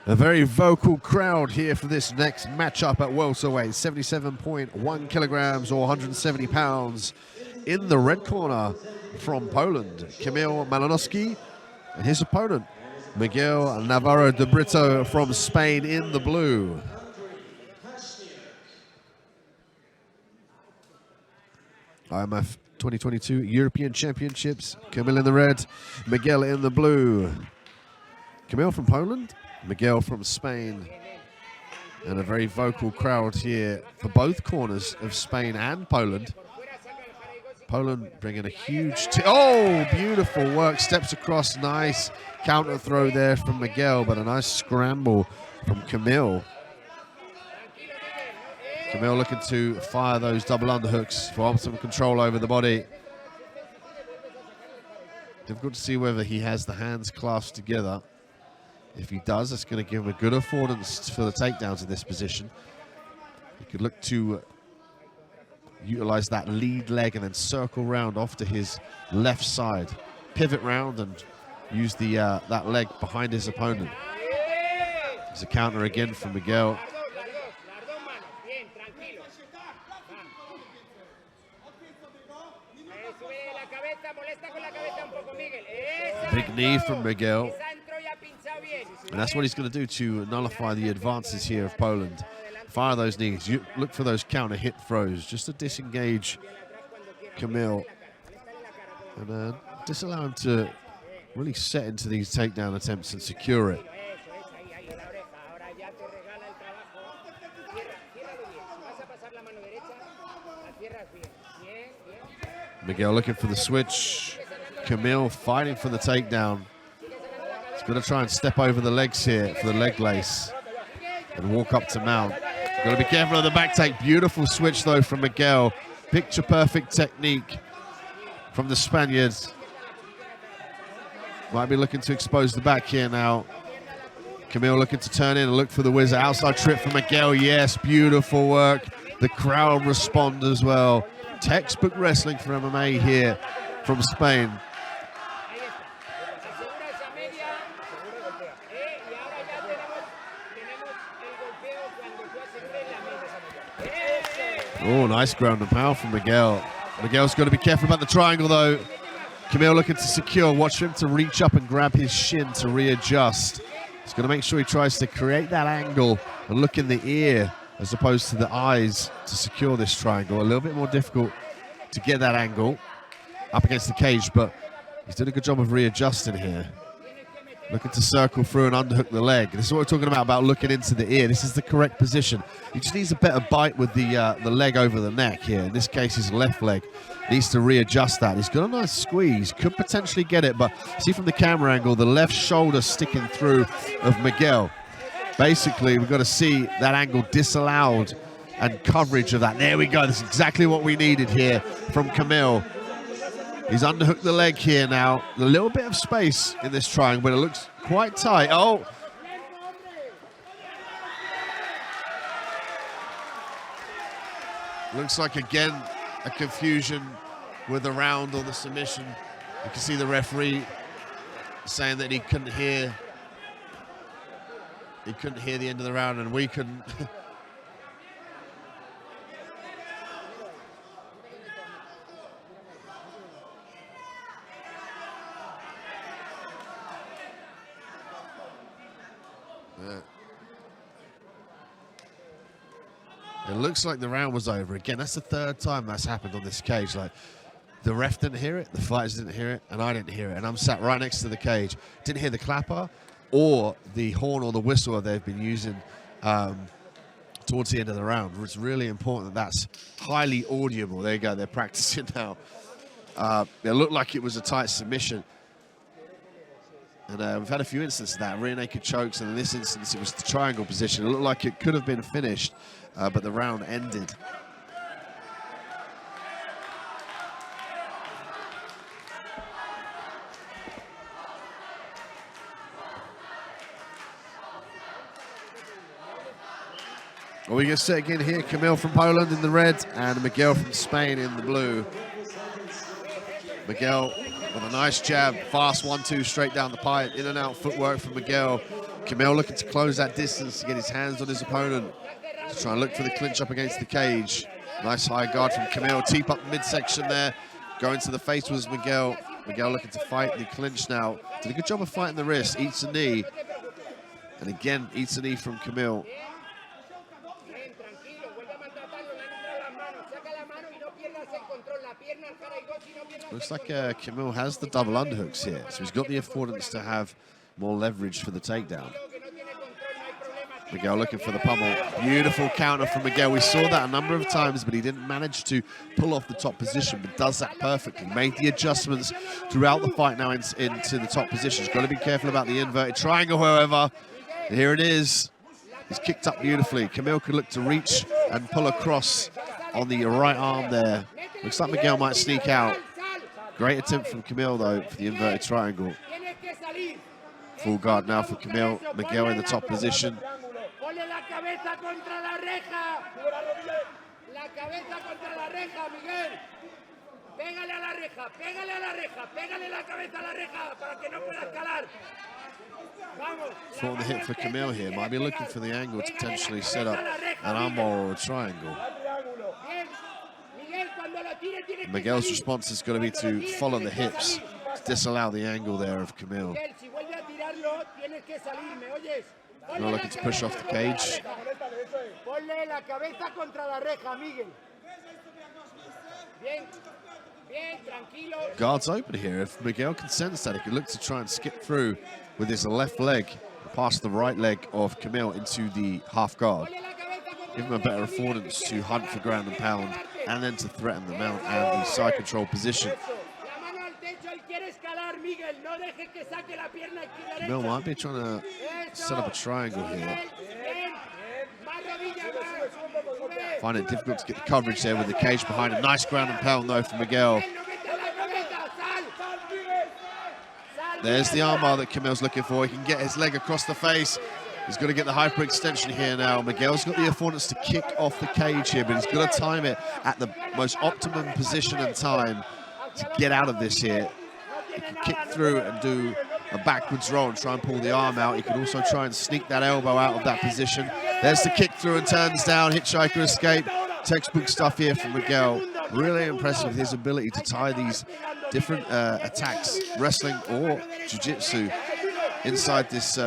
A very vocal crowd here for this next matchup at welterweight, 77.1 kilograms or 170 pounds. In the red corner from Poland, Kamil Malinowski, and his opponent, Miguel Navarro de Brito from Spain in the blue. IMMAF 2022 European Championships, Kamil in the red, Miguel in the blue. Kamil from Poland, Miguel from Spain, and a very vocal crowd here for both corners of Spain and Poland. Poland bringing a huge, beautiful work, steps across, nice counter throw there from Miguel, but a nice scramble from Kamil. Kamil looking to fire those double underhooks for optimum control over the body. Difficult to see whether he has the hands clasped together. If he does, that's going to give him a good affordance for the takedowns in this position. He could look to utilize that lead leg and then circle round off to his left side, pivot round and use the that leg behind his opponent. There's a counter again from Miguel. Big knee from Miguel. And that's what he's going to do to nullify the advances here of Poland. Fire those knees. You look for those counter hit throws just to disengage Kamil and disallow him to really set into these takedown attempts and secure it. Miguel looking for the switch. Kamil fighting for the takedown. He's going to try and step over the legs here for the leg lace and walk up to mount. Got to be careful of the back take. Beautiful switch though from Miguel. Picture perfect technique from the Spaniards. Might be looking to expose the back here now. Kamil looking to turn in and look for the whizzer. Outside trip from Miguel. Yes, beautiful work. The crowd respond as well. Textbook wrestling for MMA here from Spain. Oh, nice ground and pound from Miguel. Miguel's got to be careful about the triangle though. Kamil looking to secure. Watch for him to reach up and grab his shin to readjust. He's going to make sure he tries to create that angle and look in the ear as opposed to the eyes to secure this triangle. A little bit more difficult to get that angle up against the cage, but he's doing a good job of readjusting here. Looking to circle through and underhook the leg. This is what we're talking about looking into the ear. This is the correct position. He just needs a better bite with the leg over the neck here. In this case, his left leg needs to readjust that. He's got a nice squeeze, could potentially get it, but see from the camera angle, the left shoulder sticking through of Miguel. Basically, we've got to see that angle disallowed and coverage of that. There we go. That's exactly what we needed here from Kamil. He's underhooked the leg here now. A little bit of space in this triangle, but it looks quite tight. Oh! Looks like, again, a confusion with the round or the submission. You can see the referee saying that he couldn't hear the end of the round, and we couldn't. It looks like the round was over. Again, that's the third time that's happened on this cage. Like, the ref didn't hear it, the fighters didn't hear it, and I didn't hear it. And I'm sat right next to the cage. Didn't hear the clapper or the horn or the whistle they've been using towards the end of the round. It's really important that that's highly audible. There you go, they're practicing now. It looked like it was a tight submission. And we've had a few instances of that, rear naked chokes, and in this instance it was the triangle position. It looked like it could have been finished, but the round ended. Well, we get set again here. Kamil from Poland in the red and Miguel from Spain in the blue. Miguel with a nice jab, fast 1-2 straight down the pipe, in and out footwork from Miguel. Kamil looking to close that distance to get his hands on his opponent. To try and look for the clinch up against the cage. Nice high guard from Kamil. Teep up midsection there. Going to the face was Miguel. Miguel looking to fight the clinch now. Did a good job of fighting the wrist. Eats a knee. And again, eats a knee from Kamil. Looks like Kamil has the double underhooks here. So he's got the affordance to have more leverage for the takedown. Miguel looking for the pummel. Beautiful counter from Miguel. We saw that a number of times, but he didn't manage to pull off the top position, but does that perfectly. Made the adjustments throughout the fight now into the top position. He's got to be careful about the inverted triangle, however. Here it is. He's kicked up beautifully. Kamil could look to reach and pull across on the right arm there. Looks like Miguel might sneak out. Great attempt from Kamil, though, for the inverted triangle. Full guard now for Kamil. Miguel in the top position. Fought the hit for Kamil here. Might be looking for the angle to potentially set up an armbar or a triangle. Miguel's response is going to be to follow the hips, to disallow the angle there of Kamil. Now looking to push off the cage. Guard's open here. If Miguel can sense that, he could look to try and skip through with his left leg, past the right leg of Kamil into the half guard. Give him a better affordance to hunt for ground and pound, and then to threaten the mount and the side control position. Kamil might be trying to set up a triangle here. Find it difficult to get the coverage there with the cage behind him. Nice ground and pound though from Miguel. There's the armbar that Kamil's looking for. He can get his leg across the face. He's got to get the hyperextension here now. Miguel's got the affordance to kick off the cage here, but he's got to time it at the most optimum position and time to get out of this here. He can kick through and do a backwards roll and try and pull the arm out. He could also try and sneak that elbow out of that position. There's the kick through and turns down. Hitchhiker escape. Textbook stuff here from Miguel. Really impressive with his ability to tie these different attacks, wrestling or jiu-jitsu, inside this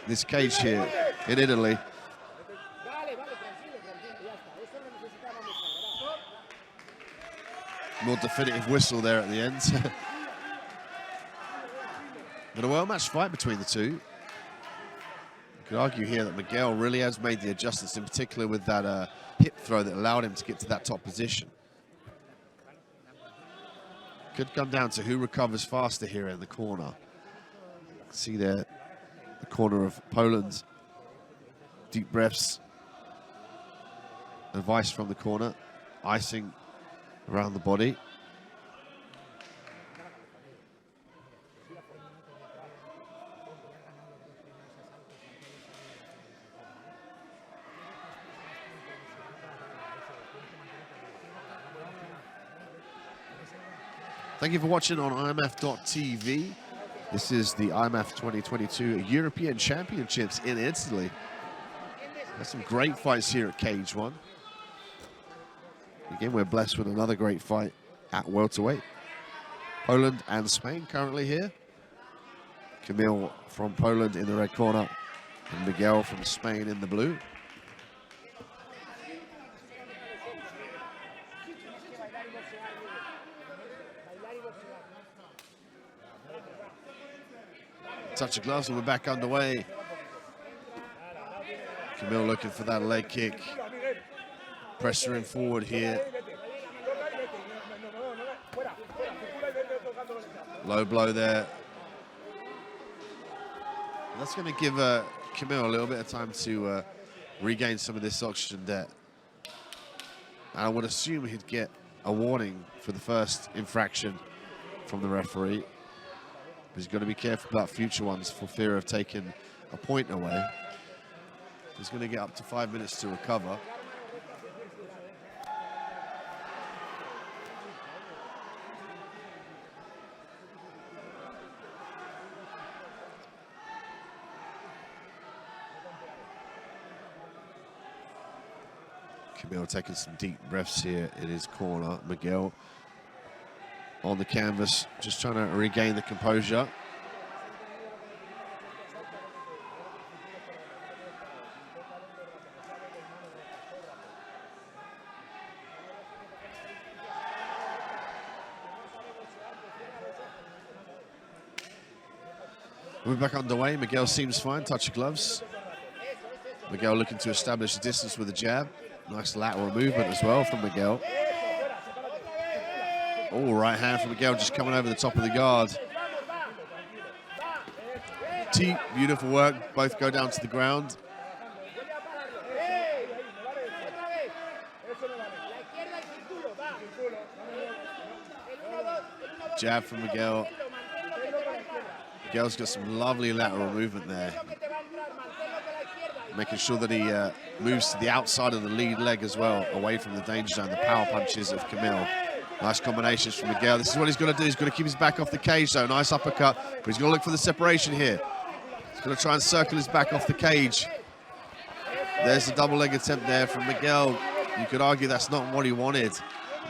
this cage here in Italy. More definitive whistle there at the end. But a well-matched fight between the two. You could argue here that Miguel really has made the adjustments, in particular with that hip throw that allowed him to get to that top position. Could come down to who recovers faster here in the corner. See there, the corner of Poland. Deep breaths. Advice from the corner. Icing around the body. Thank you for watching on IMMAF.tv. This is the IMMAF 2022 European Championships in Italy. There's some great fights here at Cage One. Again, we're blessed with another great fight at welterweight. Poland and Spain currently here. Kamil from Poland in the red corner, and Miguel from Spain in the blue. Touch of gloves and we're back underway. Kamil looking for that leg kick. Pressuring forward here. Low blow there. That's going to give Kamil a little bit of time to regain some of this oxygen debt. And I would assume he'd get a warning for the first infraction from the referee. He's got to be careful about future ones for fear of taking a point away. He's going to get up to 5 minutes to recover. Kamil taking some deep breaths here in his corner. Miguel on the canvas, just trying to regain the composure. We're back underway. Miguel seems fine. Touch of gloves. Miguel looking to establish the distance with a jab. Nice lateral movement as well from Miguel. Oh, right hand from Miguel just coming over the top of the guard. T, beautiful work. Both go down to the ground. Jab from Miguel. Miguel's got some lovely lateral movement there. Making sure that he moves to the outside of the lead leg as well, away from the danger zone, the power punches of Kamil. Nice combinations from Miguel. This is what he's going to do. He's going to keep his back off the cage, though. Nice uppercut, but he's going to look for the separation here. He's going to try and circle his back off the cage. There's the double leg attempt there from Miguel. You could argue that's not what he wanted.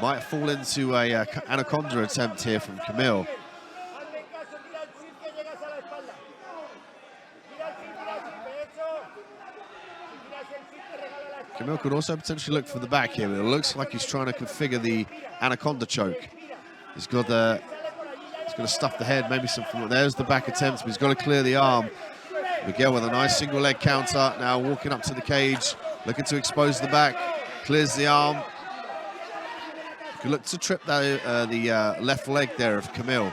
Might fall into a anaconda attempt here from Kamil. Kamil could also potentially look for the back here, but it looks like he's trying to configure the anaconda choke. He's got he's going to stuff the head, maybe something. There's the back attempt, but he's got to clear the arm. Miguel with a nice single leg counter, now walking up to the cage, looking to expose the back, clears the arm. Could look to trip the left leg there of Kamil.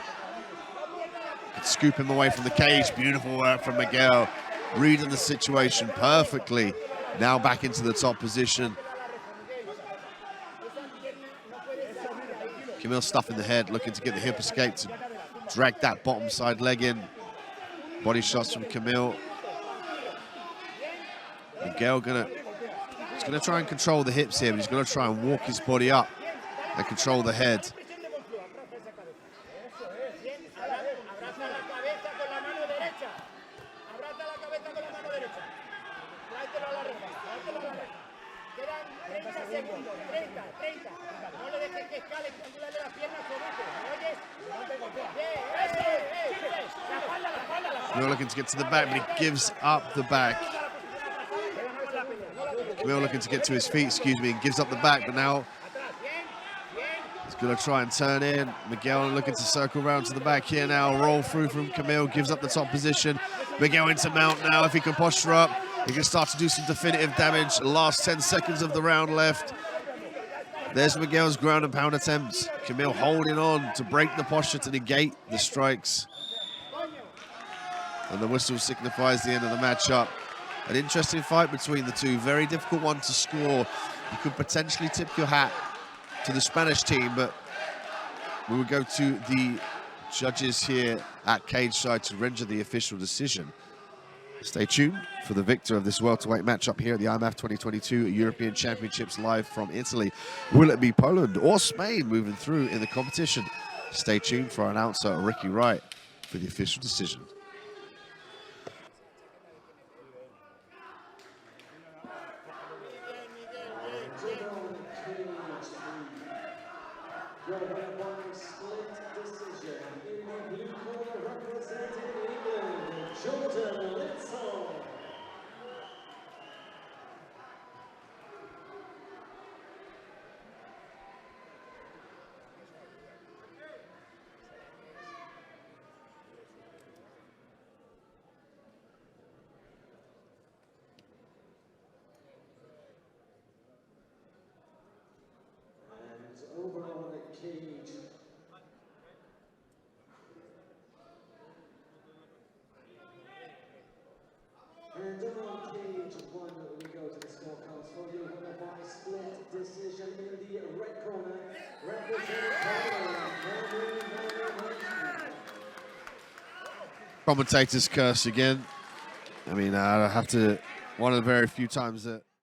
Could scoop him away from the cage. Beautiful work from Miguel, reading the situation perfectly. Now back into the top position. Kamil stuffing the head, looking to get the hip escape to drag that bottom side leg in. Body shots from Kamil. Miguel he's gonna try and control the hips here, but he's gonna try and walk his body up and control the head. Kamil looking to get to the back, but he gives up the back. Kamil looking to get to his feet, and gives up the back, but now he's going to try and turn in. Miguel looking to circle round to the back here now, roll through from Kamil, gives up the top position. Miguel into mount now. If he can posture up, he can start to do some definitive damage. Last 10 seconds of the round left. There's Miguel's ground and pound attempts. Kamil holding on to break the posture to negate the strikes. And the whistle signifies the end of the matchup. An interesting fight between the two. Very difficult one to score. You could potentially tip your hat to the Spanish team, but we will go to the judges here at cage side to render the official decision. Stay tuned for the victor of this welterweight matchup here at the IMMAF 2022 European Championships live from Italy. Will it be Poland or Spain moving through in the competition? Stay tuned for our announcer Ricky Wright for the official decision. Over on the cage. And over on cage one, we go to the scorecards for the winner by split decision in the red corner, representing Commentators curse again. I mean, I have to, one of the very few times that